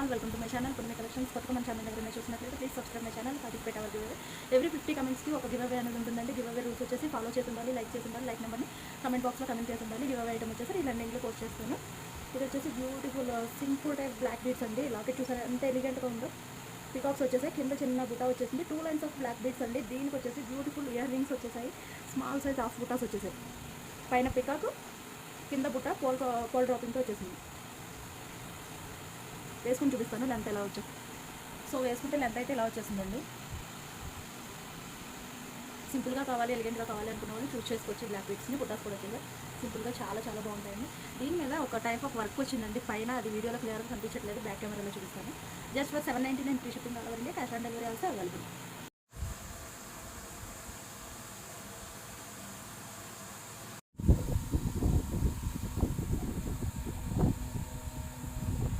All, welcome to my channel కొన్ని collections. కొత్తగా మన ఛానల్ ఎవరైనా చూసినట్లయితే please subscribe my channel, participate our giveaway. Every 50 కమెంట్స్కి ఒక గివ్ అవే అనేది ఉంటుందండి. గివ్ అవే రూల్స్ వచ్చేసి ఫాలో చేసి ఉండాలి, లైక్ చేసి ఉండాలి, లైక్ నెంబర్ని కమెంట్ బాక్స్లో కమెంట్ చేసి ఉండాలి. గివ్ అవే ఐటమ్ వచ్చేసి ఇలా నేను పోస్ట్ చేస్తాను. ఇది వచ్చేసి beautiful simple type black beads అండి. లాకెట్ చూసారా ఎంత ఎలిగెంట్గా ఉందో. పికాక్స్ వచ్చేసాయి, కింద చిన్న బుటా వచ్చేసింది. 2 లైన్స్ ఆఫ్ బ్లాక్ బీడ్స్ అండి. దీనికి వచ్చేసి బ్యూటిఫుల్ ఇయర్ రింగ్స్ వచ్చేసాయి. స్మాల్ సైజ్ హాఫ్ బుటాస్ వచ్చేసాయి. పైన పికాక్, కింద బుట్ట పోల్ డ్రాపింగ్తో వచ్చేసింది. వేసుకుని చూపిస్తాను లెంత్ ఎలా వచ్చా. సో వేసుకుంటే లెంత్ అయితే ఇలా వచ్చేసిందండి. సింపుల్గా కావాలి, ఎలిగెంట్గా కావాలి అనుకున్న వాళ్ళు చూస్ చేసుకోవచ్చు. బ్లాక్ బీడ్స్ని బుటాస్ కూడా వచ్చేది సింపుల్గా చాలా చాలా బాగుంటాయండి. దీని మీద ఒక టైప్ ఆఫ్ వర్క్ వచ్చిందండి పైన, అది వీడియోలో క్లియర్గా కనిపించట్లేదు, బ్యాక్ కెమెరాలో చూపిస్తాను. జస్ట్ ఫర్ 799 ఫ్రీ షిప్పింగ్ కావాలండి. Cash on delivery also available.